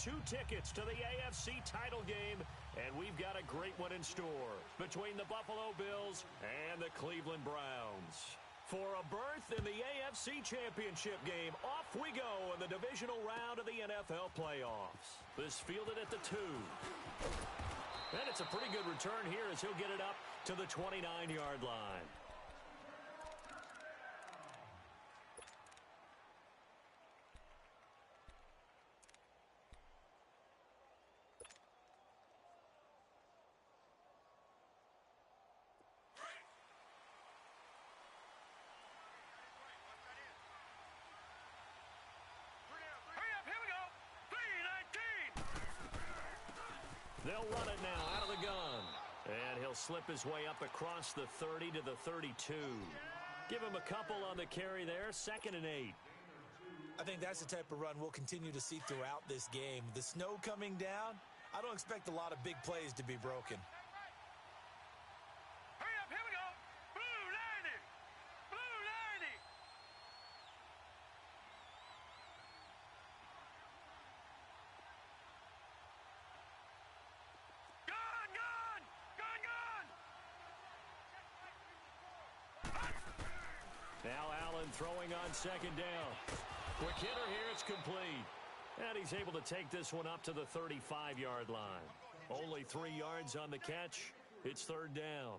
2 tickets to the AFC title game, and we've got a great one in store between the Buffalo Bills and the Cleveland Browns. For a berth in the AFC Championship game, off we go in the divisional round of the NFL playoffs. This fielded at the 2. And it's a pretty good return here as he'll get it up to the 29-yard line. They'll run it now out of the gun. And he'll slip his way up across the 30 to the 32. Give him a couple on the carry there, 2nd and 8. I think that's the type of run we'll continue to see throughout this game. The snow coming down, I don't expect a lot of big plays to be broken. Hurry up, here we go. Blue 90. Blue 90. Now Allen throwing on 2nd down. Quick hitter here, it's complete. And he's able to take this one up to the 35-yard line. Only 3 yards on the catch. It's 3rd down.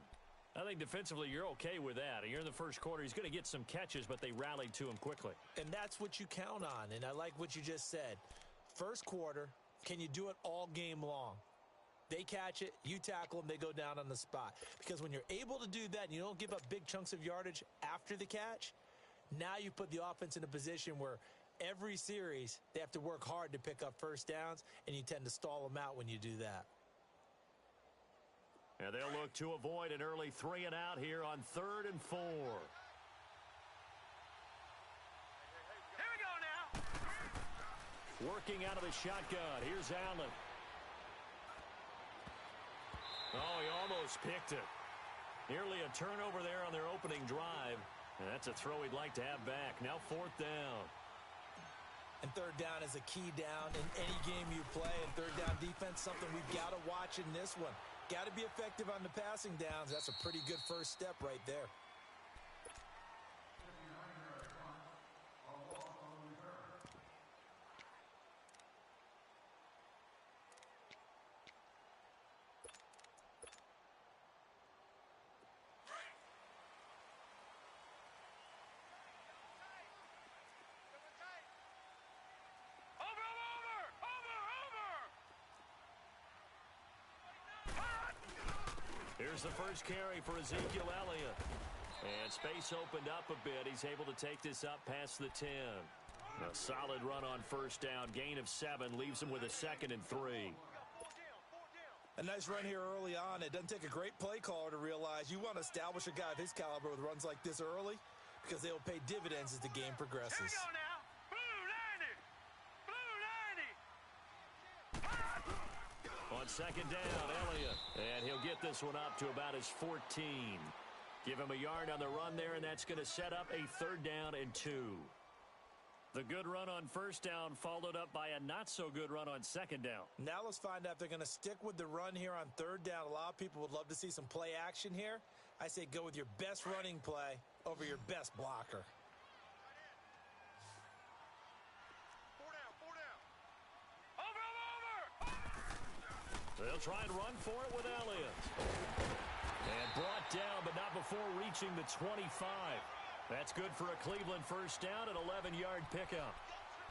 I think defensively you're okay with that. You're in the first quarter. He's going to get some catches, but they rallied to him quickly. And that's what you count on, and I like what you just said. First quarter, can you do it all game long? They catch it, you tackle them, they go down on the spot. Because when you're able to do that and you don't give up big chunks of yardage after the catch, now you put the offense in a position where every series they have to work hard to pick up first downs, and you tend to stall them out when you do that. And they'll look to avoid an early 3 and out here on 3rd and 4. Here we go now. Working out of the shotgun. Here's Allen. Oh, he almost picked it. Nearly a turnover there on their opening drive. And that's a throw he'd like to have back. Now 4th down. And 3rd down is a key down in any game you play. And 3rd down defense, something we've got to watch in this one. Got to be effective on the passing downs. That's a pretty good first step right there. Here's the first carry for Ezekiel Elliott. And space opened up a bit. He's able to take this up past the 10. A solid run on 1st down. Gain of 7 leaves him with a 2nd and 3. A nice run here early on. It doesn't take a great play caller to realize you want to establish a guy of his caliber with runs like this early, because they will pay dividends as the game progresses. Here we go now. Blue 90. On 2nd down, Elliott. And he'll get this one up to about his 14. Give him a yard on the run there, and that's going to set up a 3rd down and 2. The good run on 1st down followed up by a not-so-good run on 2nd down. Now let's find out if they're going to stick with the run here on 3rd down. A lot of people would love to see some play action here. I say go with your best running play over your best blocker. 4 down. Over. They'll try and run for it with Elliott. And brought down, but not before reaching the 25. That's good for a Cleveland 1st down, an 11-yard pickup.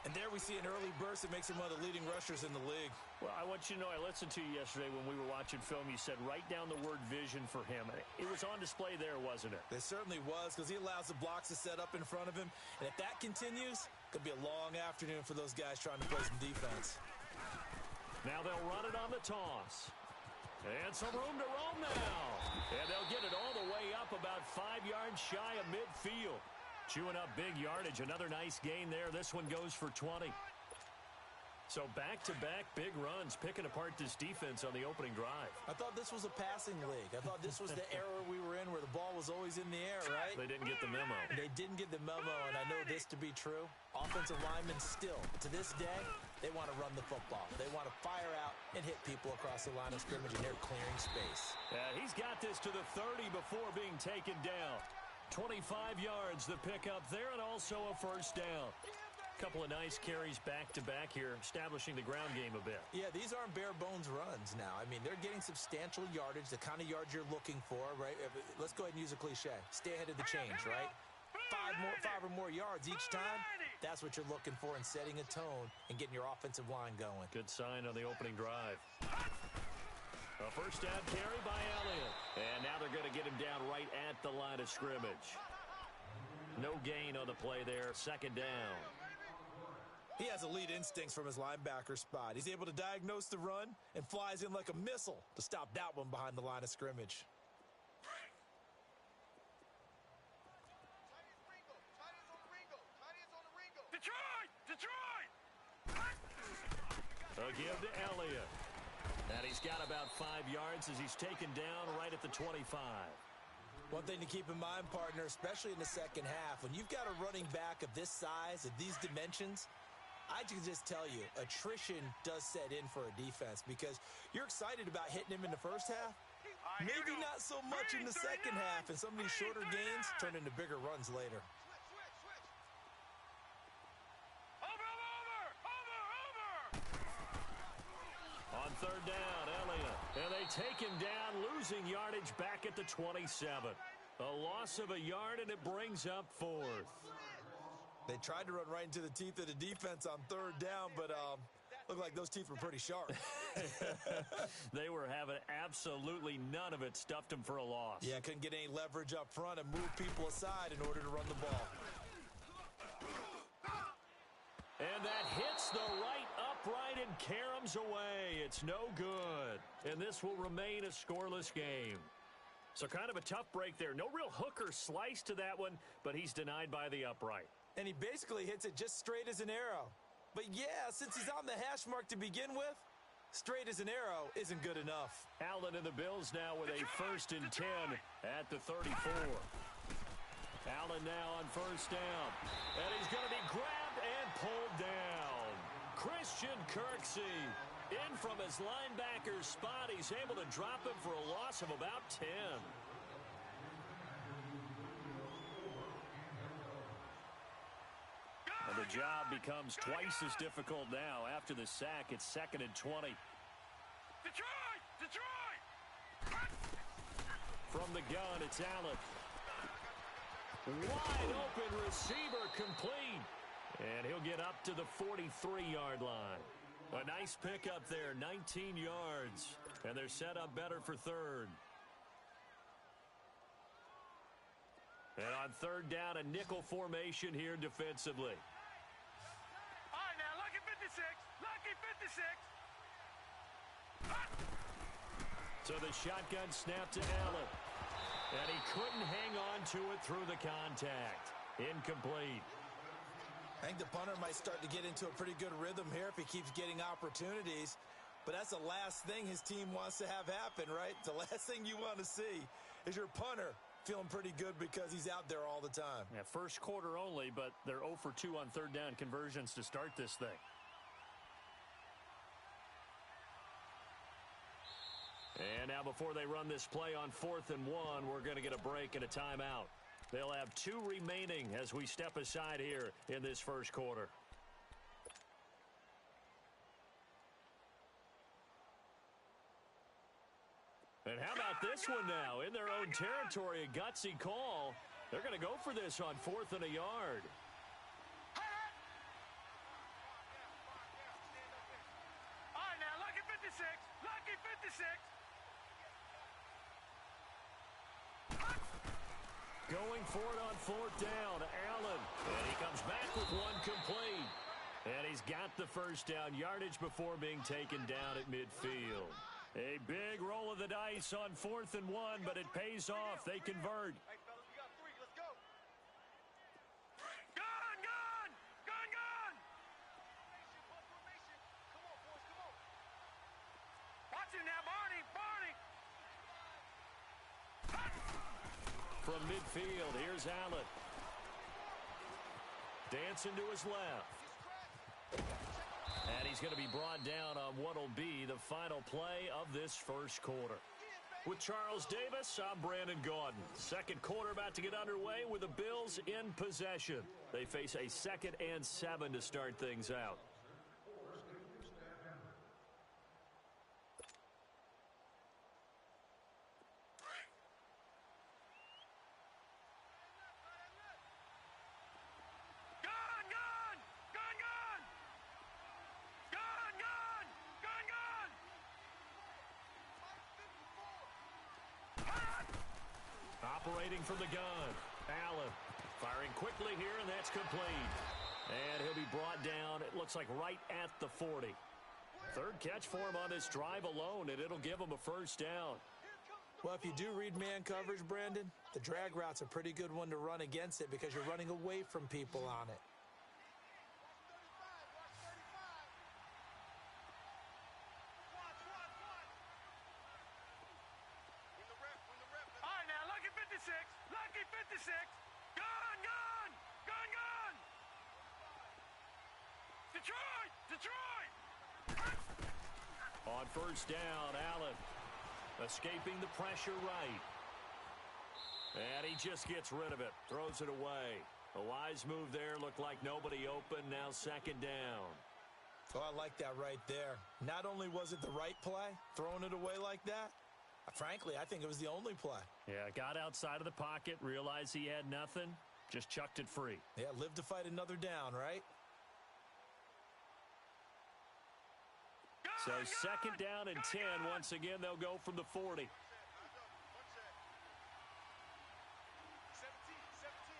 And there we see an early burst that makes him one of the leading rushers in the league. Well, I want you to know, I listened to you yesterday when we were watching film. You said write down the word vision for him. It was on display there, wasn't it? It certainly was, because he allows the blocks to set up in front of him. And if that continues, it could be a long afternoon for those guys trying to play some defense. Now they'll run it on the toss. And some room to roam now. And they'll get it all the way up about 5 yards shy of midfield. Chewing up big yardage. Another nice gain there. This one goes for 20. So back-to-back big runs, picking apart this defense on the opening drive. I thought this was a passing league. I thought this was the era we were in where the ball was always in the air, right? They didn't get the memo. They didn't get the memo, and I know this to be true. Offensive linemen still, to this day, They want to run the football. They want to fire out and hit people across the line of scrimmage, and they're clearing space. He's got this to the 30 before being taken down. 25 yards the pickup there, and also a first down. Couple of nice carries back-to-back here, establishing the ground game a bit. Yeah, these aren't bare-bones runs now. I mean, they're getting substantial yardage, the kind of yards you're looking for, right? Let's go ahead and use a cliche. Stay ahead of the change, right? Five or more yards each time. That's what you're looking for in setting a tone and getting your offensive line going. Good sign on the opening drive. A first down carry by Elliott. And now they're going to get him down right at the line of scrimmage. No gain on the play there. Second down. He has elite instincts from his linebacker spot. He's able to diagnose the run and flies in like a missile to stop that one behind the line of scrimmage. Detroit! A give to Elliott. And he's got about 5 yards as he's taken down right at the 25. One thing to keep in mind, partner, especially in the second half, when you've got a running back of this size, of these dimensions, I can just tell you, attrition does set in for a defense because you're excited about hitting him in the first half. Maybe not so much in the second half, and some of these shorter gains turn into bigger runs later. On third down, Elliott. And they take him down, losing yardage back at the 27. A loss of a yard, and it brings up fourth. They tried to run right into the teeth of the defense on third down, but looked like those teeth were pretty sharp. They were having absolutely none of it. Stuffed them for a loss. Yeah, couldn't get any leverage up front and move people aside in order to run the ball. And that hits the right upright and caroms away. It's no good. And this will remain a scoreless game. So kind of a tough break there. No real hook or slice to that one, but he's denied by the upright. And he basically hits it just straight as an arrow. But yeah, since he's on the hash mark to begin with, straight as an arrow isn't good enough. Allen and the Bills now with a 1st and 10 at the 34. Allen now on first down. And he's going to be grabbed and pulled down. Christian Kirksey in from his linebacker spot. He's able to drop him for a loss of about 10. And the job becomes twice as difficult now. After the sack, it's 2nd and 20. Detroit! From the gun, it's Allen. Wide open receiver complete. And he'll get up to the 43-yard line. A nice pickup there, 19 yards. And they're set up better for third. And on third down, a nickel formation here defensively. All right, now, lucky 56. Lucky 56. So the shotgun snap to Allen. And he couldn't hang on to it through the contact. Incomplete. I think the punter might start to get into a pretty good rhythm here if he keeps getting opportunities. But that's the last thing his team wants to have happen, right? The last thing you want to see is your punter feeling pretty good because he's out there all the time. Yeah, first quarter only, but they're 0 for 2 on third down conversions to start this thing. And now before they run this play on 4th and 1, we're going to get a break and a timeout. They'll have 2 remaining as we step aside here in this first quarter. And how about this one now? In their own territory, a gutsy call. They're going to go for this on 4th and a yard. All right, now, lucky 56. Lucky 56. Going for it on 4th down, Allen. And he comes back with one complete. And he's got the first down yardage before being taken down at midfield. A big roll of the dice on 4th and 1, but it pays off. They convert. Hey, fellas, we got 3. Let's go. Gun! Gun! Gun! Gun! Come on, boys, come on. Watch him now, Barney! Barney! From midfield, here's Allen. Dancing to his left. And he's going to be brought down on what will be the final play of this first quarter. With Charles Davis, I'm Brandon Gaudin. Second quarter about to get underway with the Bills in possession. They face a 2nd and 7 to start things out. Operating from the gun, Allen firing quickly here, and that's complete. And he'll be brought down, it looks like right at the 40. Third catch for him on this drive alone, and it'll give him a first down. Well, if you do read man coverage, Brandon, the drag route's a pretty good one to run against it because you're running away from people on it. Lucky 56. Gone. Detroit. On first down, Allen escaping the pressure right. And he just gets rid of it, throws it away. A wise move there, looked like nobody open, now second down. Oh, I like that right there. Not only was it the right play, throwing it away like that, frankly, I think it was the only play. Yeah, got outside of the pocket, realized he had nothing, just chucked it free. Yeah, live to fight another down, right? So second down and 10. Once again, they'll go from the 40. 17,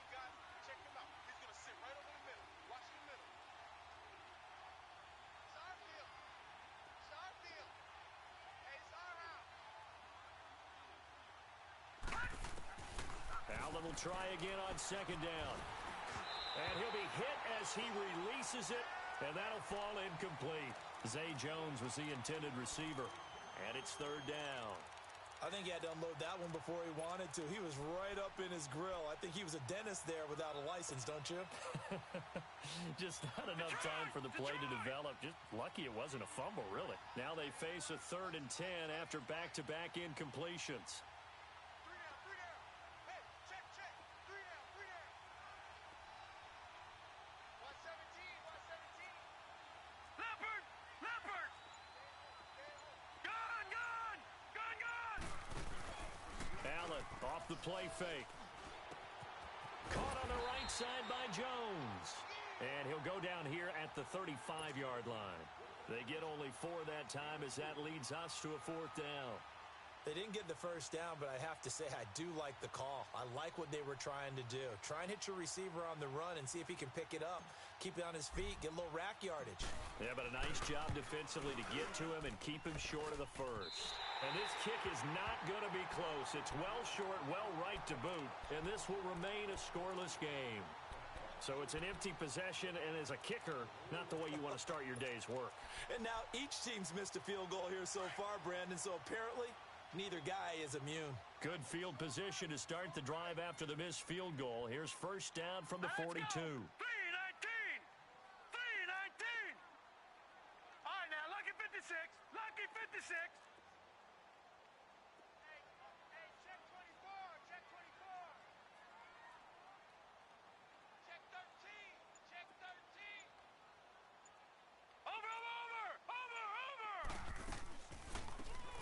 guys. Check him out. He's going to sit right over the middle. Watch the middle. Sharp deal. Hey, it's our house. Allen will try again on second down. And he'll be hit as he releases it, and that'll fall incomplete. Zay Jones was the intended receiver, and it's third down. I think he had to unload that one before he wanted to. He was right up in his grill. I think he was a dentist there without a license, don't you? Just not enough time for the play to develop. Just lucky it wasn't a fumble, really. Now they face a 3rd and 10 after back-to-back incompletions. Off the play fake. Caught on the right side by Jones. And he'll go down here at the 35-yard line. They get only 4 that time as that leads us to a 4th down. They didn't get the first down, but I have to say I do like the call. I like what they were trying to do. Try and hit your receiver on the run and see if he can pick it up. Keep it on his feet, get a little rack yardage. Yeah, but a nice job defensively to get to him and keep him short of the first. And this kick is not going to be close. It's well short, well right to boot, and this will remain a scoreless game. So it's an empty possession, and as a kicker, not the way you want to start your day's work. And now each team's missed a field goal here so far, Brandon, so apparently neither guy is immune. Good field position to start the drive after the missed field goal. Here's first down from the 42. 3-19. All right, now, lucky 56. Lucky 56. Hey, check 24. Check 24. Check 13. Check 13. Over.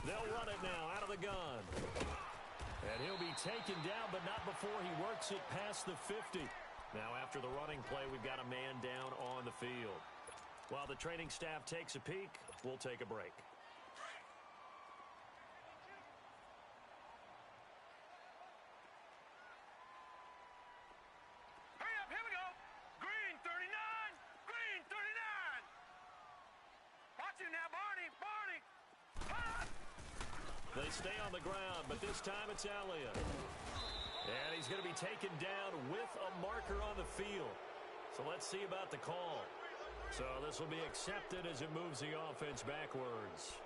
They'll run it now out of the gun. And he'll be taken down, but not before he works it past the 50. Now after the running play, we've got a man down on the field. While the training staff takes a peek, we'll take a break. Hurry up, here we go. Green 39. Green 39. Watch him now, Barney. They stay on the ground, but this time it's Elliott. And he's going to be taken down with a marker on the field. So let's see about the call. So this will be accepted as it moves the offense backwards.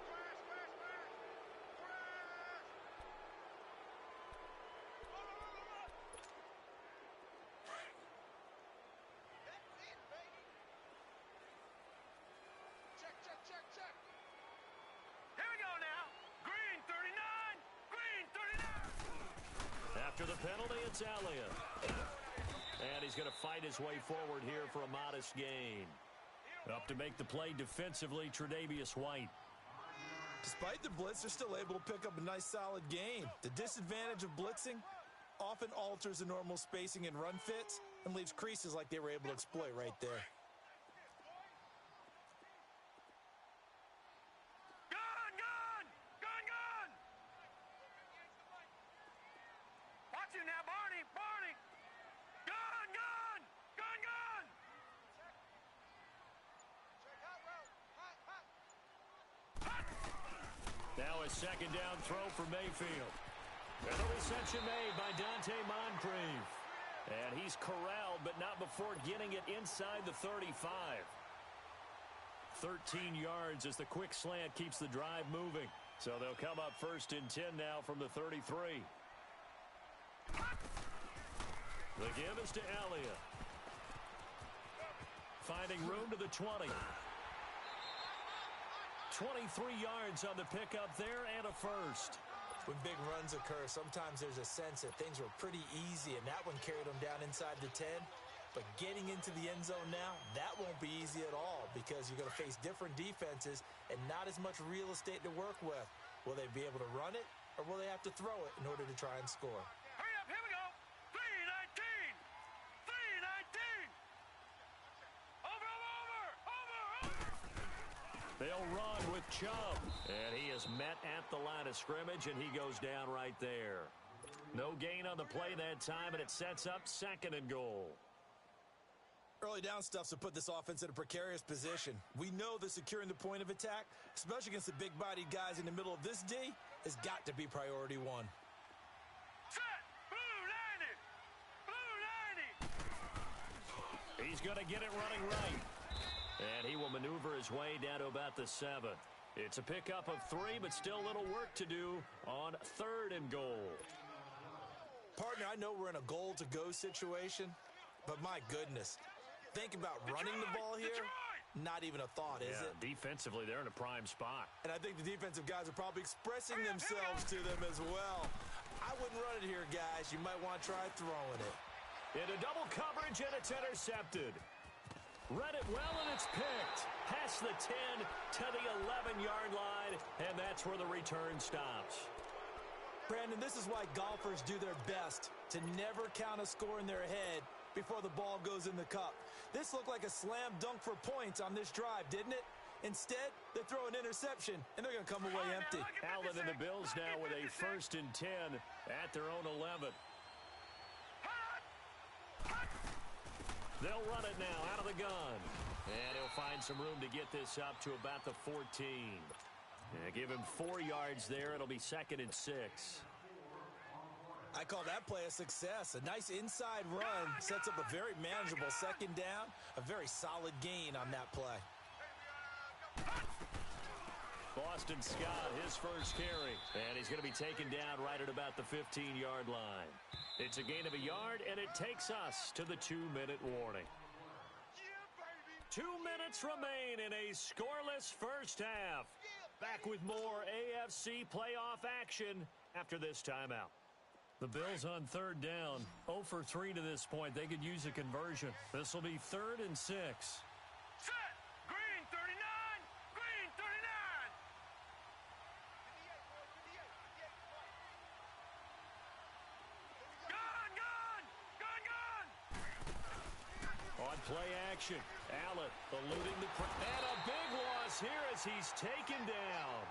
Check After the penalty, it's Elliott. And he's going to fight his way forward here for a modest gain. Up to make the play defensively, Tre'Davious White. Despite the blitz, they're still able to pick up a nice, solid gain. The disadvantage of blitzing often alters the normal spacing and run fits and leaves creases like they were able to exploit right there. Gun, gun! Gun, gun! Watch him now, Barney! Barney! Gun, gun! Gun, gun! Now a second down throw for Mayfield. And the reception made by Dante Moncrief. And he's corralled, but not before getting it inside the 35. 13 yards as the quick slant keeps the drive moving. So they'll come up 1st and 10 now from the 33. The give is to Elliott. Finding room to the 20. 23 yards on the pickup there and a first. When big runs occur, sometimes there's a sense that things were pretty easy, and that one carried them down inside the 10. But getting into the end zone now, that won't be easy at all because you're going to face different defenses and not as much real estate to work with. Will they be able to run it, or will they have to throw it in order to try and score? Hurry up, here we go! 319! 319! Over, over, over, over! They'll run with Chubb, and he is met at the line of scrimmage, and he goes down right there. No gain on the play that time, and it sets up 2nd and goal. Early down stuff to put this offense in a precarious position. We know that securing the point of attack, especially against the big-bodied guys in the middle of this D, has got to be priority one. Set! Blue 90! Blue 90! He's going to get it running right. And he will maneuver his way down to about the 7. It's a pickup of 3, but still a little work to do on 3rd and goal. Partner, I know we're in a goal-to-go situation, but my goodness. Think about running the ball here. Not even a thought, is it? Defensively, they're in a prime spot. And I think the defensive guys are probably expressing themselves to them as well. I wouldn't run it here, guys. You might want to try throwing it. Into double coverage, and it's intercepted. Read it well, and it's picked. Past the 10 to the 11-yard line, and that's where the return stops. Brandon, this is why golfers do their best to never count a score in their head before the ball goes in the cup. This looked like a slam dunk for points on this drive, didn't it? Instead, they throw an interception, and they're going to come away empty. Allen and the Bills now with a 1st and 10 at their own 11. They'll run it now out of the gun. And he'll find some room to get this up to about the 14. Give him 4 yards there. It'll be 2nd and 6. I call that play a success. A nice inside run sets up a very manageable 2nd down. A very solid gain on that play. Boston Scott, his first carry. And he's going to be taken down right at about the 15-yard line. It's a gain of a yard, and it takes us to the 2-minute warning. 2 minutes remain in a scoreless first half. Back with more AFC playoff action after this timeout. The Bills on 3rd down, 0 for 3 to this point. They could use a conversion. This will be 3rd and 6. Set! Green 39! Green 39! Gun, gun! Gun, gun! On play action, Allen eluding the... And a big loss here as he's taken down.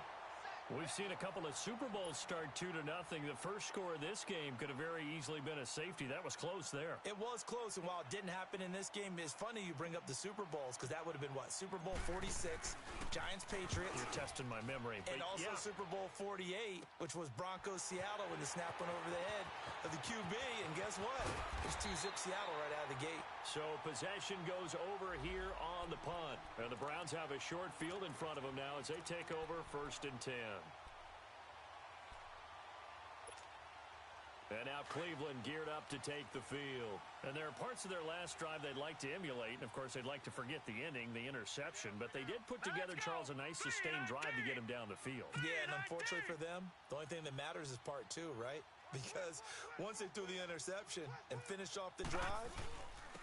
We've seen a couple of Super Bowls start 2-0. The first score of this game could have very easily been a safety. That was close there. It was close, and while it didn't happen in this game, it's funny you bring up the Super Bowls because that would have been, what, Super Bowl 46, Giants-Patriots. You're testing my memory. And also Super Bowl 48, which was Broncos-Seattle when the snap went over the head of the QB. And guess what? There's 2-zip Seattle right out of the gate. So possession goes over here on the punt. And the Browns have a short field in front of them now as they take over 1st and 10. And now Cleveland geared up to take the field. And there are parts of their last drive they'd like to emulate. And, of course, they'd like to forget the ending, the interception. But they did put together, Charles, a nice sustained drive to get him down the field. Yeah, and unfortunately for them, the only thing that matters is part 2, right? because once they threw the interception and finished off the drive,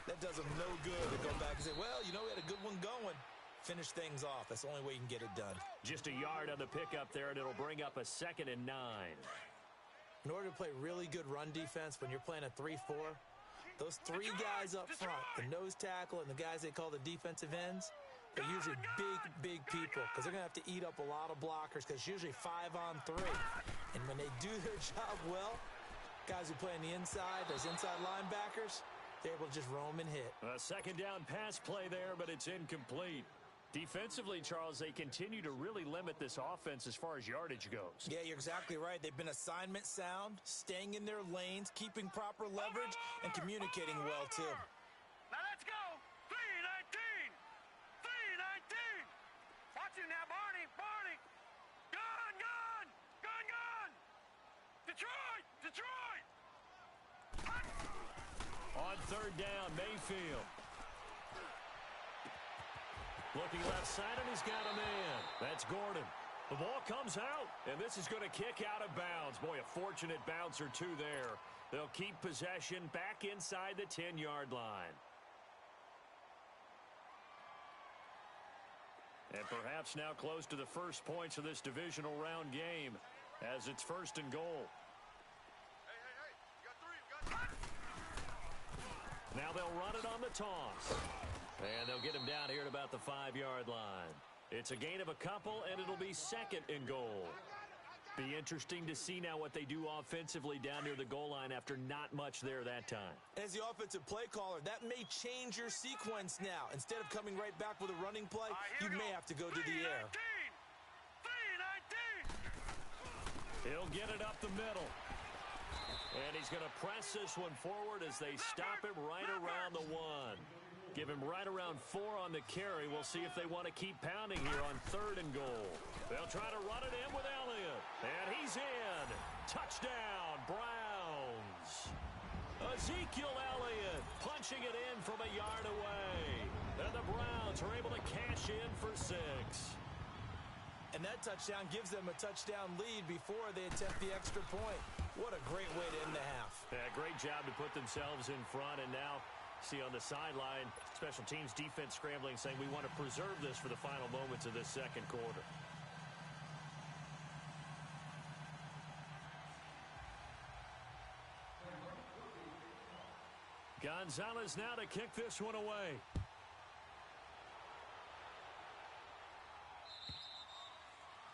that does them no good to go back and say, well, you know, we had a good one going. Finish things off. That's the only way you can get it done. Just a yard on the pickup there, and it'll bring up a 2nd and 9. In order to play really good run defense when you're playing a 3-4, those 3 guys up front, the nose tackle and the guys they call the defensive ends, they're usually big people because they're going to have to eat up a lot of blockers because it's usually 5 on 3. And when they do their job well, guys who play on the inside, those inside linebackers, they're able to just roam and hit. A 2nd down pass play there, but it's incomplete. Defensively, Charles, they continue to really limit this offense as far as yardage goes. Yeah, you're exactly right. They've been assignment sound, staying in their lanes, keeping proper leverage, and communicating well, too. Now let's go. 3-19. 3-19. Watch it now, Barney. Barney. Gun, gun. Gun, gun. Detroit. Detroit. On 3rd down, Mayfield. Looking left side, and he's got a man. That's Gordon. The ball comes out, and this is going to kick out of bounds. Boy, a fortunate bounce or two there. They'll keep possession back inside the 10-yard line. And perhaps now close to the first points of this divisional round game as it's 1st and goal. Hey. You got 3. Now they'll run it on the toss. And they'll get him down here at about the 5-yard line. It's a gain of a couple, and it'll be 2nd and goal. Be interesting to see now what they do offensively down near the goal line after not much there that time. As the offensive play caller, that may change your sequence now. Instead of coming right back with a running play, you may have to go to the air. 3-19. He'll get it up the middle. And he's going to press this one forward as they stop him right around the 1. Give him right around 4 on the carry. We'll see if they want to keep pounding here on 3rd and goal. They'll try to run it in with Elliott. And he's in. Touchdown, Browns. Ezekiel Elliott punching it in from a yard away. And the Browns are able to cash in for 6. And that touchdown gives them a touchdown lead before they attempt the extra point. What a great way to end the half. Yeah, great job to put themselves in front, and now see on the sideline, special teams defense scrambling, saying we want to preserve this for the final moments of this 2nd quarter. Gonzalez now to kick this one away.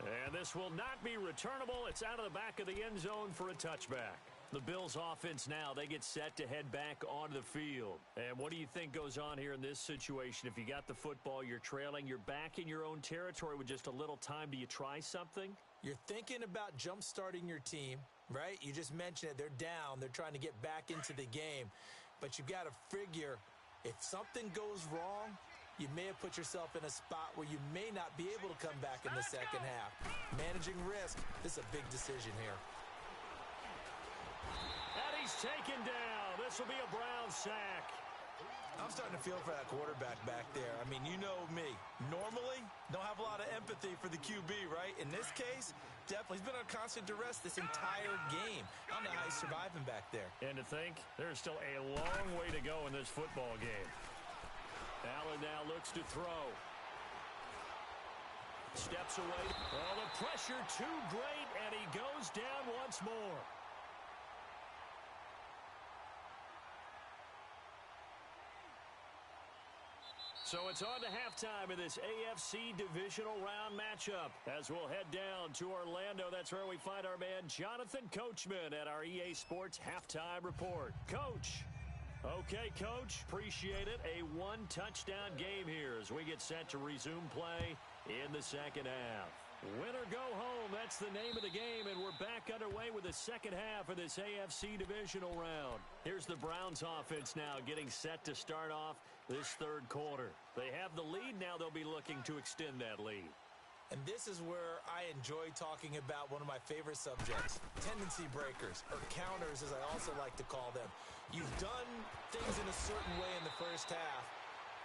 And this will not be returnable. It's out of the back of the end zone for a touchback. The Bills offense now, they get set to head back onto the field. And what do you think goes on here in this situation? If you got the football, you're trailing, you're back in your own territory with just a little time. Do you try something? You're thinking about jump-starting your team, right? You just mentioned it. They're down. They're trying to get back into the game. But you've got to figure if something goes wrong, you may have put yourself in a spot where you may not be able to come back in the second half. Managing risk, this is a big decision here. And he's taken down. This will be a Browns sack. I'm starting to feel for that quarterback back there. I mean, you know me. Normally, don't have a lot of empathy for the QB, right? In this case, definitely. He's been on constant duress this entire game. I don't know how he's surviving back there. And to think, there's still a long way to go in this football game. Allen now looks to throw. Steps away. Oh, the pressure too great, and he goes down once more. So it's on to halftime in this AFC divisional round matchup. As we'll head down to Orlando, that's where we find our man Jonathan Coachman at our EA Sports Halftime Report. Coach. Okay, Coach, appreciate it. A one-touchdown game here as we get set to resume play in the second half. Win or go home, that's the name of the game, and we're back underway with the second half of this AFC divisional round. Here's the Browns offense now getting set to start off this third quarter. They have the lead now. They'll be looking to extend that lead. And this is where I enjoy talking about one of my favorite subjects, tendency breakers, or counters as I also like to call them. You've done things in a certain way in the first half,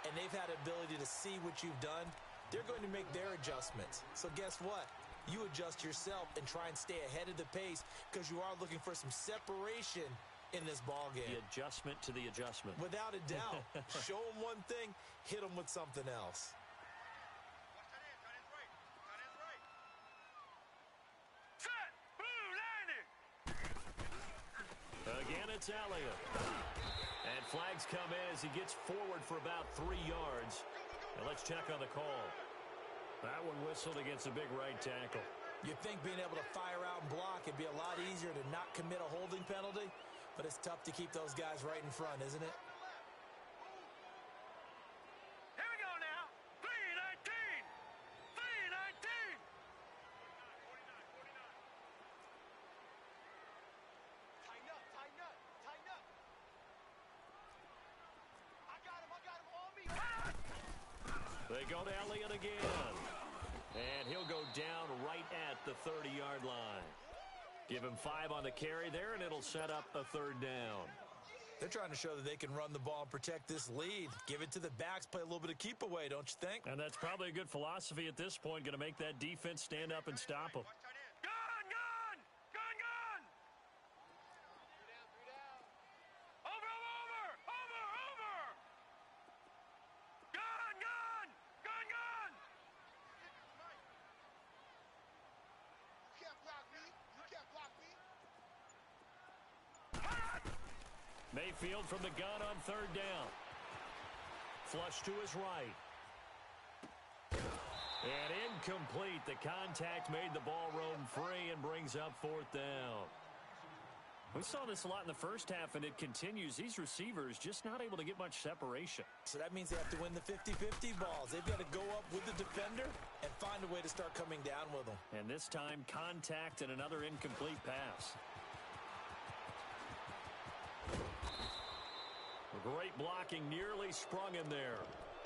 and they've had ability to see what you've done. They're going to make their adjustments. So guess what? you adjust yourself and try and stay ahead of the pace because you are looking for some separation in this ball game. The adjustment to the adjustment. Without a doubt. Show them one thing, hit them with something else. Set! Blue landing! Again, it's Elliott. And flags come in as he gets forward for about 3 yards. And let's check on the call. That one whistled against a big right tackle. You'd think being able to fire out and block it'd be a lot easier to not commit a holding penalty, but it's tough to keep those guys right in front, isn't it? Here we go now. 319! 319! Tighten up, tighten up, tighten up. I got him on me. They go to Elliott again. And he'll go down right at the 30-yard line. Give him 5 on the carry there, and it'll set up a 3rd down. They're trying to show that they can run the ball and protect this lead. Give it to the backs, play a little bit of keep away, don't you think? And that's probably a good philosophy at this point, going to make that defense stand up and stop them. Gun, gun! Gun, gun! Over! Gun, gun! Gun, gun! You can't block me. You can't block me. Mayfield from the gun on 3rd down. Flush to his right. And incomplete. The contact made the ball roam free and brings up 4th down. We saw this a lot in the first half, and it continues. These receivers just not able to get much separation. So that means they have to win the 50-50 balls. They've got to go up with the defender and find a way to start coming down with them. And this time, contact and another incomplete pass. Great blocking, nearly sprung him there.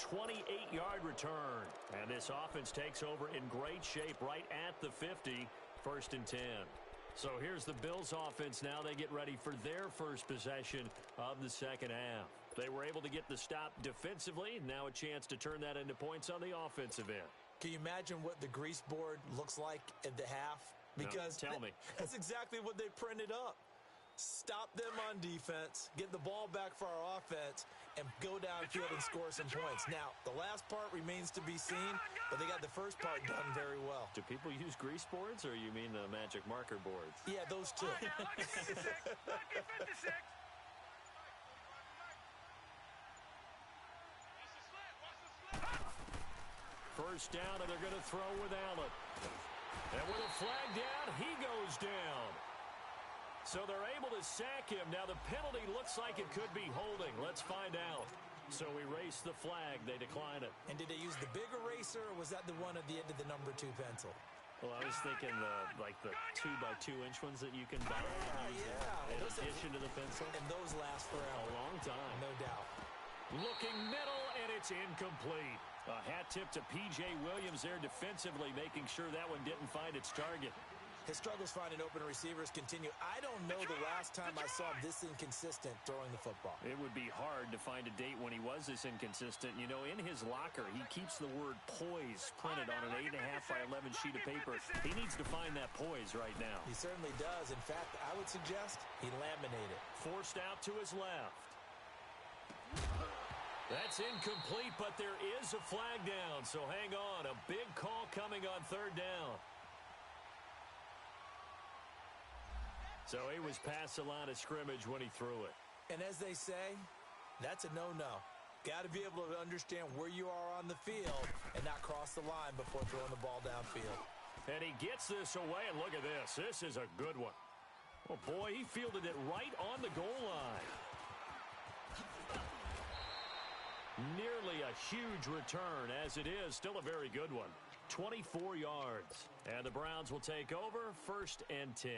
28-yard return. And this offense takes over in great shape right at the 50, 1st and 10. So here's the Bills offense now. They get ready for their first possession of the second half. They were able to get the stop defensively. Now a chance to turn that into points on the offensive end. Can you imagine what the grease board looks like at the half? Because no, tell me. That's exactly what they printed up. Stop them on defense, get the ball back for our offense, and go downfield and score some points. Now, the last part remains to be seen, but they got the first part done very well. Do people use grease boards, or you mean the magic marker boards? Yeah, those two. Lucky 56! Lucky 56! First down, and they're going to throw with Allen. And with a flag down, he goes down. So they're able to sack him. Now the penalty looks like it could be holding. Let's find out. So erase the flag. They decline it. And did they use the big eraser, or was that the one at the end of the number 2 pencil? Well, I was thinking the 2x2-inch ones that you can buy. In addition to the pencil. And those last forever. A long time. No doubt. Looking middle, and it's incomplete. A hat tip to P.J. Williams there defensively, making sure that one didn't find its target. His struggles finding open receivers continue. I don't know the last time I saw him this inconsistent throwing the football. It would be hard to find a date when he was this inconsistent. You know, in his locker, he keeps the word poise printed on an 8.5 by 11 sheet of paper. He needs to find that poise right now. He certainly does. In fact, I would suggest he laminated. Forced out to his left. That's incomplete, but there is a flag down, so hang on. A big call coming on 3rd down. So he was past the line of scrimmage when he threw it. And as they say, that's a no-no. Got to be able to understand where you are on the field and not cross the line before throwing the ball downfield. And he gets this away, and look at this. This is a good one. Oh, boy, he fielded it right on the goal line. Nearly a huge return, as it is. Still a very good one. 24 yards. And the Browns will take over, 1st and 10.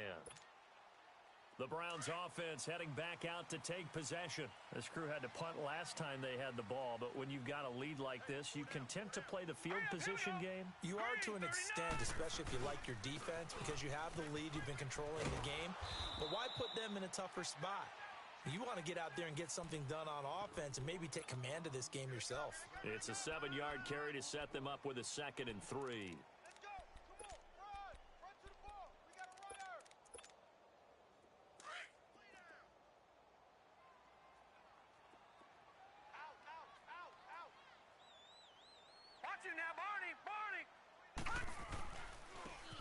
The Browns offense heading back out to take possession. This crew had to punt last time they had the ball, but when you've got a lead like this, you content to play the field position game? You are to an extent, especially if you like your defense, because you have the lead, you've been controlling the game. But why put them in a tougher spot? You want to get out there and get something done on offense and maybe take command of this game yourself. It's a 7-yard carry to set them up with a 2nd and 3.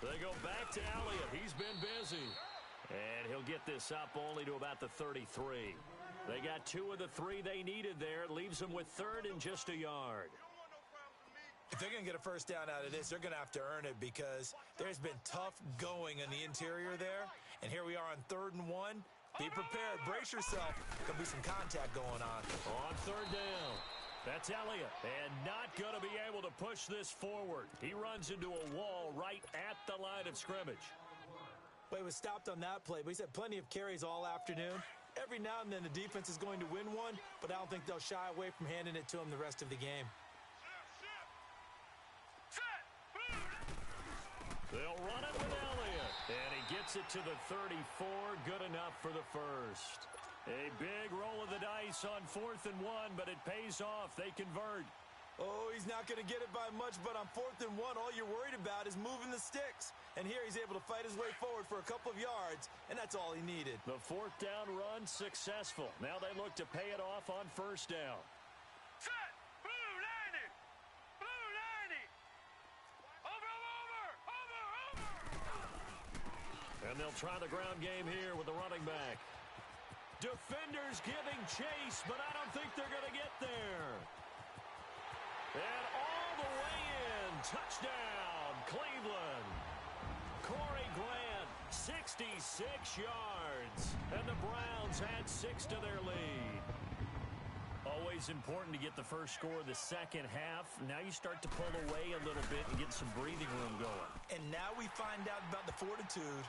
They go back to Elliott. He's been busy. And he'll get this up only to about the 33. They got 2 of the 3 they needed there. Leaves them with 3rd and just a yard. If they're going to get a first down out of this, they're going to have to earn it because there's been tough going in the interior there. And here we are on 3rd and 1. Be prepared. Brace yourself. Going to be some contact going on. On 3rd down. That's Elliott. And not going to be able to push this forward. He runs into a wall right at the line of scrimmage. Well, he was stopped on that play, but he's had plenty of carries all afternoon. Every now and then the defense is going to win one, but I don't think they'll shy away from handing it to him the rest of the game. They'll run it with Elliott. And he gets it to the 34. Good enough for the first. A big roll of the dice on 4th and 1, but it pays off. They convert. Oh, he's not going to get it by much, but on 4th and 1, all you're worried about is moving the sticks. And here he's able to fight his way forward for a couple of yards, and that's all he needed. The 4th down run successful. Now they look to pay it off on 1st down. Set! Blue 90! Blue 90! Over! And they'll try the ground game here with the running back. Defenders giving chase, but I don't think they're going to get there. And all the way in. Touchdown, Cleveland. Corey Grant, 66 yards. And the Browns add 6 to their lead. Always important to get the first score of the second half. Now you start to pull away a little bit and get some breathing room going. And now we find out about the fortitude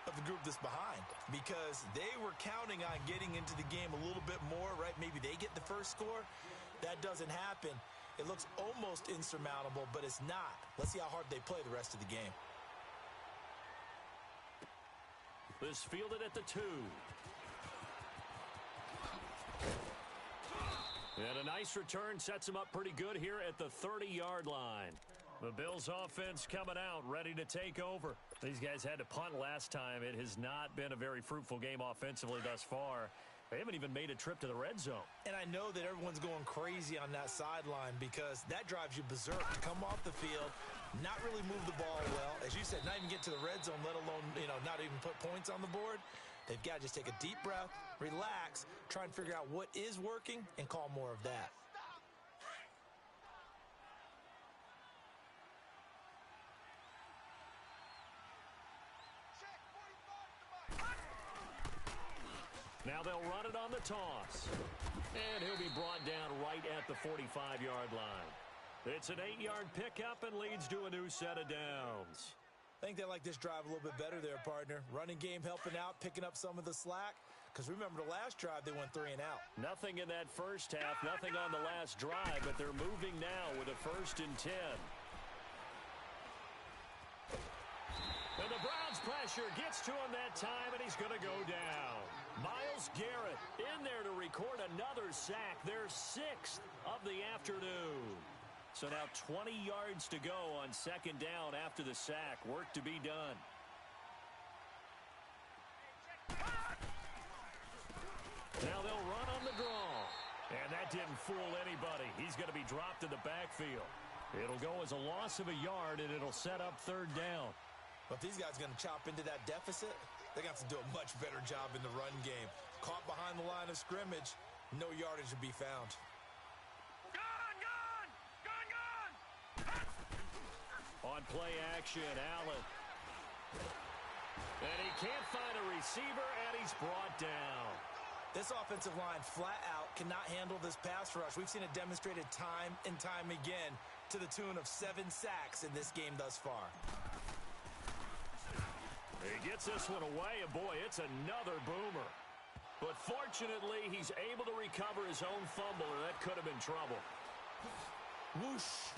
of the group that's behind, because they were counting on getting into the game a little bit more, right? Maybe they get the first score. That doesn't happen. It looks almost insurmountable, but it's not. Let's see how hard they play the rest of the game. This fielded at the 2. And a nice return sets him up pretty good here at the 30-yard line. The Bills offense coming out, ready to take over. These guys had to punt last time. It has not been a very fruitful game offensively thus far. They haven't even made a trip to the red zone. And I know that everyone's going crazy on that sideline because that drives you berserk to come off the field, not really move the ball well. As you said, not even get to the red zone, let alone, not even put points on the board. They've got to just take a deep breath, relax, try and figure out what is working, and call more of that. Now they'll run it on the toss. And he'll be brought down right at the 45-yard line. It's an 8-yard pickup and leads to a new set of downs. I think they like this drive a little bit better there, partner. Running game helping out, picking up some of the slack. Because remember, the last drive, they went 3 and out. Nothing in that first half, nothing on the last drive, but they're moving now with a 1st and 10. And the Browns pressure gets to him that time, and he's going to go down. Myles Garrett in there to record another sack, their 6th of the afternoon. So now 20 yards to go on 2nd down after the sack. Work to be done. Now they'll run on the draw. And that didn't fool anybody. He's going to be dropped in the backfield. It'll go as a loss of a yard, and it'll set up 3rd down. But if these guys are going to chop into that deficit, they're going to have to do a much better job in the run game. Caught behind the line of scrimmage, no yardage to be found. On play action, Allen. And he can't find a receiver, and he's brought down. This offensive line flat out cannot handle this pass rush. We've seen it demonstrated time and time again to the tune of 7 sacks in this game thus far. He gets this one away, and boy, it's another boomer. But fortunately, he's able to recover his own fumble, or that could have been trouble. Whoosh.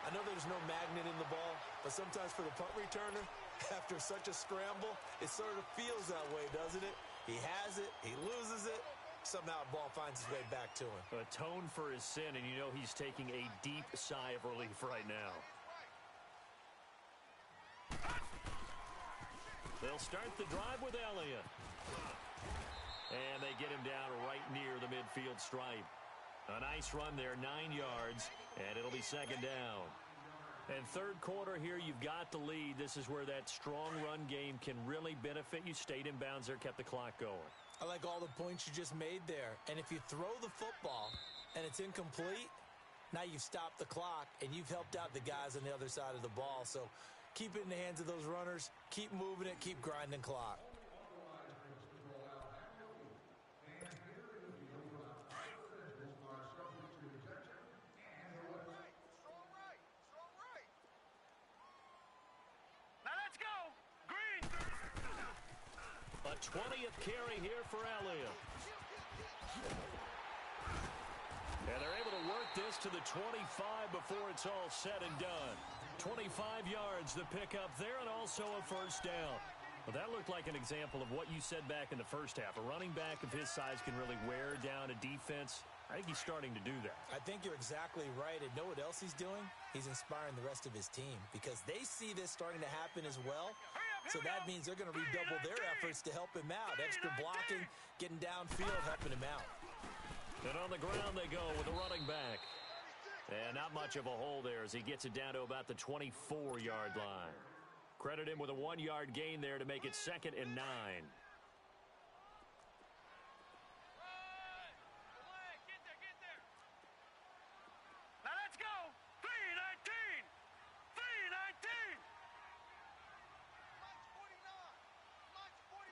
I know there's no magnet in the ball, but sometimes for the punt returner, after such a scramble, it sort of feels that way, doesn't it? He has it, he loses it, somehow the ball finds its way back to him. Atone for his sin, and you know he's taking a deep sigh of relief right now. They'll start the drive with Elliott. And they get him down right near the midfield stripe. A nice run there, 9 yards, and it'll be 2nd down. And third quarter here, you've got the lead. This is where that strong run game can really benefit you. Stayed in bounds there, kept the clock going. I like all the points you just made there. And if you throw the football and it's incomplete, now you've stopped the clock and you've helped out the guys on the other side of the ball. So keep it in the hands of those runners. Keep moving it. Keep grinding clock. Now let's go. Green. A 20th carry here for Elliott. And they're able to work this to the 25 before it's all said and done. 25 yards the pickup there, and also a first down. Well, that looked like an example of what you said back in the first half. A running back of his size can really wear down a defense. I think he's starting to do that. I think you're exactly right. And know what else he's doing? He's inspiring the rest of his team because they see this starting to happen as well. So that means they're going to redouble their efforts to help him out. Extra blocking, getting downfield, helping him out. And on the ground they go with a running back. And not much of a hole there as he gets it down to about the 24-yard line. Credit him with a 1-yard gain there to make it 2nd and 9. Now let's go. 319. 319. Lunch 49.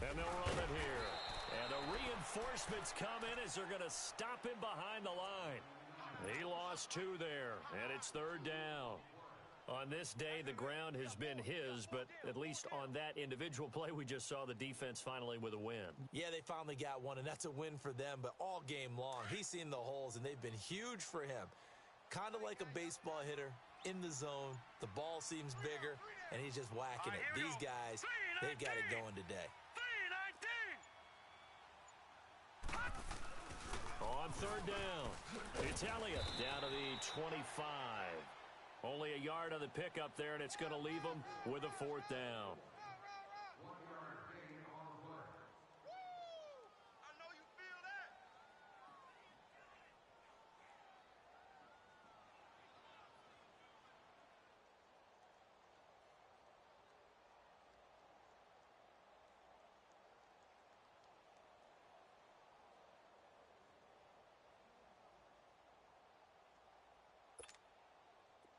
And they'll run it here. And the reinforcements come in as they're going to stop him behind the line. He lost 2 there, and it's 3rd down. On this day, the ground has been his, but at least on that individual play, we just saw the defense finally with a win. Yeah, they finally got one, and that's a win for them, but all game long, he's seen the holes, and they've been huge for him. Kind of like a baseball hitter in the zone. The ball seems bigger, and he's just whacking it. These guys, they've got it going today. On 3rd down, it's Elliott down to the 25. Only a yard on the pickup there, and it's going to leave him with a 4th down. I know you feel that.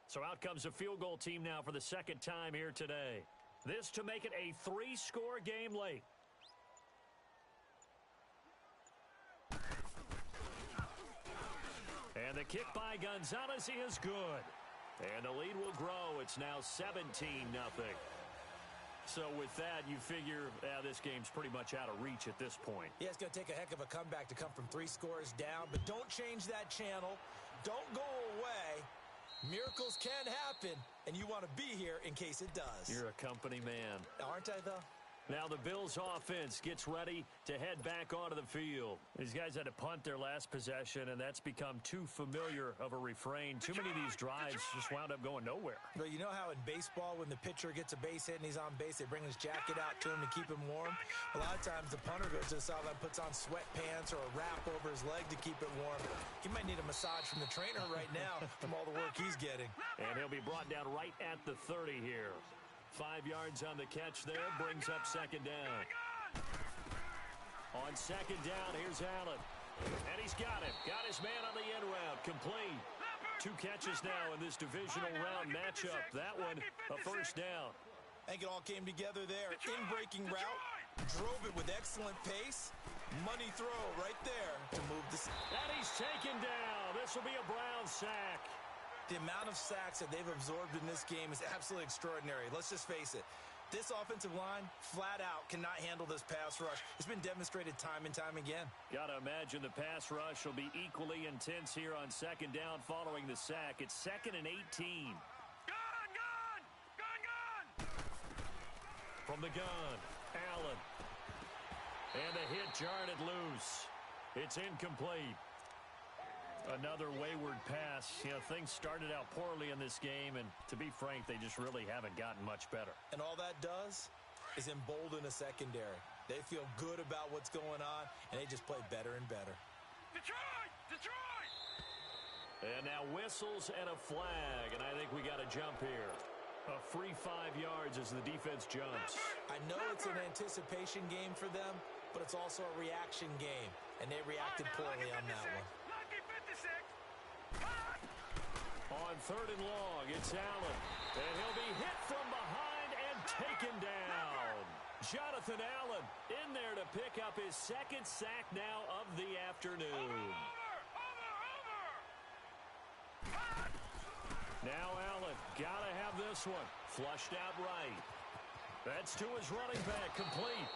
So out comes a field goal team now for the 2nd time here today. This to make it a 3-score game late. And the kick by Gonzalez is good. And the lead will grow. It's now 17-0. So with that, you figure this game's pretty much out of reach at this point. Yeah, it's going to take a heck of a comeback to come from 3 scores down, but don't change that channel. Don't go away. Miracles can happen, and you want to be here in case it does. You're a company man. Aren't I, though? Now the Bills offense gets ready to head back onto the field. These guys had to punt their last possession, and that's become too familiar of a refrain. Too many of these drives just wound up going nowhere. But you know how in baseball, when the pitcher gets a base hit and he's on base, they bring his jacket out to him to keep him warm? A lot of times the punter goes to the sideline, puts on sweatpants or a wrap over his leg to keep it warm. He might need a massage from the trainer right now from all the work he's getting. And he'll be brought down right at the 30 here. 5 yards on the catch there, brings up 2nd down. On 2nd down, here's Allen. And he's got him. Got his man on the end route, complete. 2 catches now in this divisional round matchup. That one, a first down. I think it all came together there. In-breaking route, drove it with excellent pace. Money throw right there to move this. And he's taken down. This will be a Brown sack. The amount of sacks that they've absorbed in this game is absolutely extraordinary. Let's just face it. This offensive line, flat out, cannot handle this pass rush. It's been demonstrated time and time again. Got to imagine the pass rush will be equally intense here on 2nd down following the sack. It's 2nd and 18. Gun! From the gun, Allen. And the hit jarred it loose. It's incomplete. Another wayward pass. You know, things started out poorly in this game, and to be frank, they just really haven't gotten much better. And all that does is embolden a secondary. They feel good about what's going on, and they just play better and better. Detroit! Detroit! And now whistles and a flag, and I think we got a jump here. A free 5 yards as the defense jumps. I know it's an anticipation game for them, but it's also a reaction game, and they reacted poorly on that one. Lucky 56. On 3rd and long, it's Allen, and he'll be hit from behind and taken down. Jonathan Allen in there to pick up his 2nd sack now of the afternoon. Now Allen, gotta have this one. Flushed out right. That's to his running back, complete.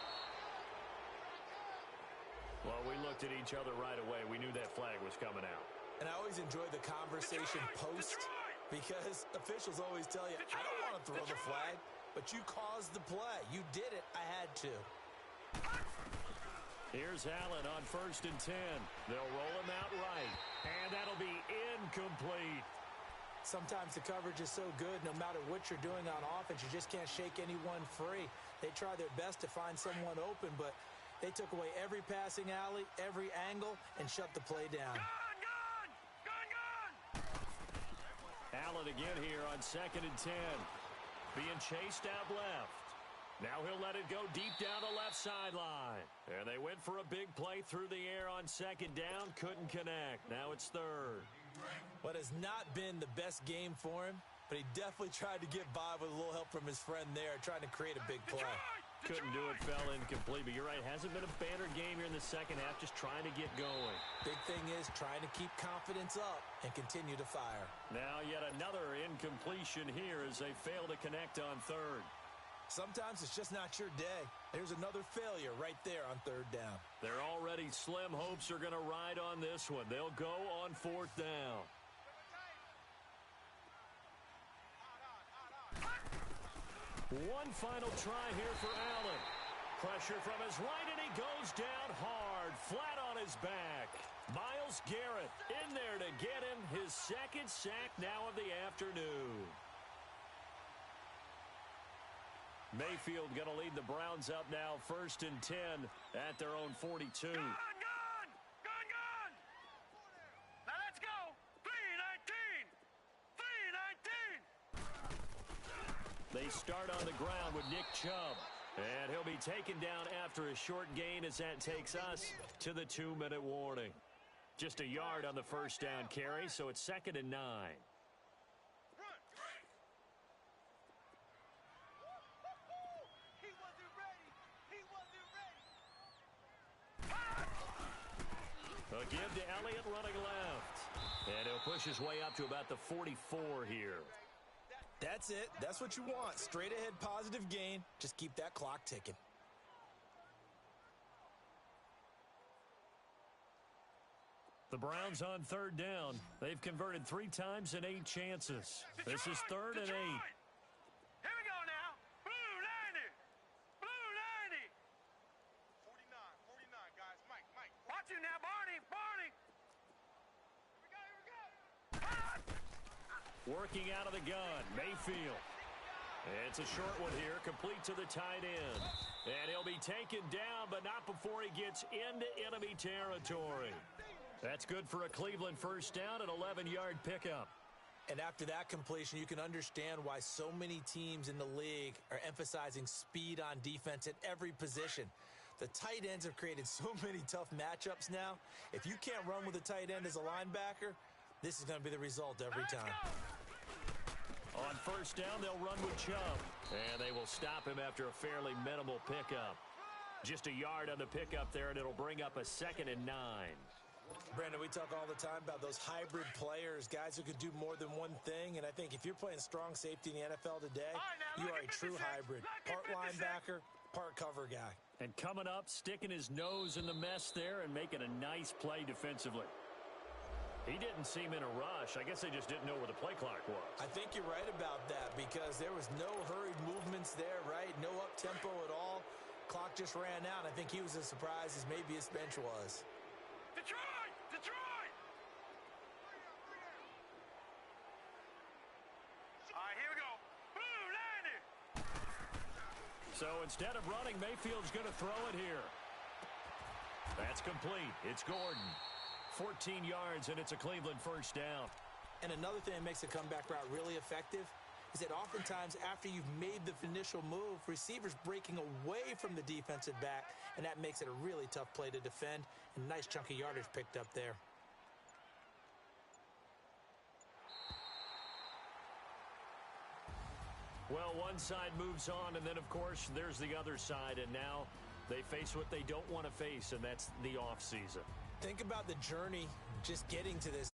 Well, we looked at each other right away. We knew that flag was coming out. And I always enjoy the conversation post because officials always tell you, I don't want to throw the flag, but you caused the play. You did it. I had to. Here's Allen on 1st and 10. They'll roll him out right, and that'll be incomplete. Sometimes the coverage is so good, no matter what you're doing on offense, you just can't shake anyone free. They try their best to find someone open, but they took away every passing alley, every angle, and shut the play down. Allen again here on 2nd and 10. Being chased out left. Now he'll let it go deep down the left sideline. And they went for a big play through the air on 2nd down. Couldn't connect. Now it's 3rd. What has not been the best game for him, but he definitely tried to get by with a little help from his friend there, trying to create a big play. Couldn't do it, fell incomplete, but you're right, hasn't been a banner game here in the 2nd half, just trying to get going. Big thing is trying to keep confidence up and continue to fire. Now yet another incompletion here as they fail to connect on 3rd. Sometimes it's just not your day. There's another failure right there on 3rd down. Their already slim hopes are going to ride on this one. They'll go on 4th down. One final try here for Allen. Pressure from his right, and he goes down hard, flat on his back. Myles Garrett in there to get him his 2nd sack now of the afternoon. Mayfield going to lead the Browns up now, 1st and 10 at their own 42. Gun! Now let's go! 3-19! 3-19! They start on the ground with Nick Chubb. And he'll be taken down after a short gain as that takes us to the 2-minute warning. Just a yard on the 1st down carry, so it's 2nd and 9. A give to Elliott running left. And he'll push his way up to about the 44 here. That's it. That's what you want. Straight ahead positive gain. Just keep that clock ticking. The Browns on 3rd down. They've converted 3 times in 8 chances. This is 3rd and 8. Here we go now. Blue 90. Blue 90. 49, guys. Mike. Watch him now, Barney. Working out of the gun, Mayfield. It's a short one here, complete to the tight end. And he'll be taken down, but not before he gets into enemy territory. That's good for a Cleveland 1st down, an 11-yard pickup. And after that completion, you can understand why so many teams in the league are emphasizing speed on defense at every position. The tight ends have created so many tough matchups now. If you can't run with a tight end as a linebacker, this is going to be the result every time. On 1st down, they'll run with Chubb. And they will stop him after a fairly minimal pickup. Just a yard on the pickup there, and it'll bring up a 2nd and 9. Brandon, we talk all the time about those hybrid players, guys who could do more than one thing. And I think if you're playing strong safety in the NFL today, you are a true hybrid. Part linebacker, part cover guy. And coming up, sticking his nose in the mess there and making a nice play defensively. He didn't seem in a rush. I guess they just didn't know where the play clock was. I think you're right about that because there was no hurried movements there, right? No up-tempo at all. Clock just ran out. I think he was as surprised as maybe his bench was. Detroit! Detroit! All right, here we go. Blue 90. So instead of running, Mayfield's going to throw it here. That's complete. It's Gordon. 14 yards, and it's a Cleveland first down. And another thing that makes a comeback route really effective is that oftentimes after you've made the initial move, receivers breaking away from the defensive back, and that makes it a really tough play to defend. And nice chunk of yardage picked up there. Well, one side moves on, and then, of course, there's the other side, and now they face what they don't want to face, and that's the offseason. Think about the journey just getting to this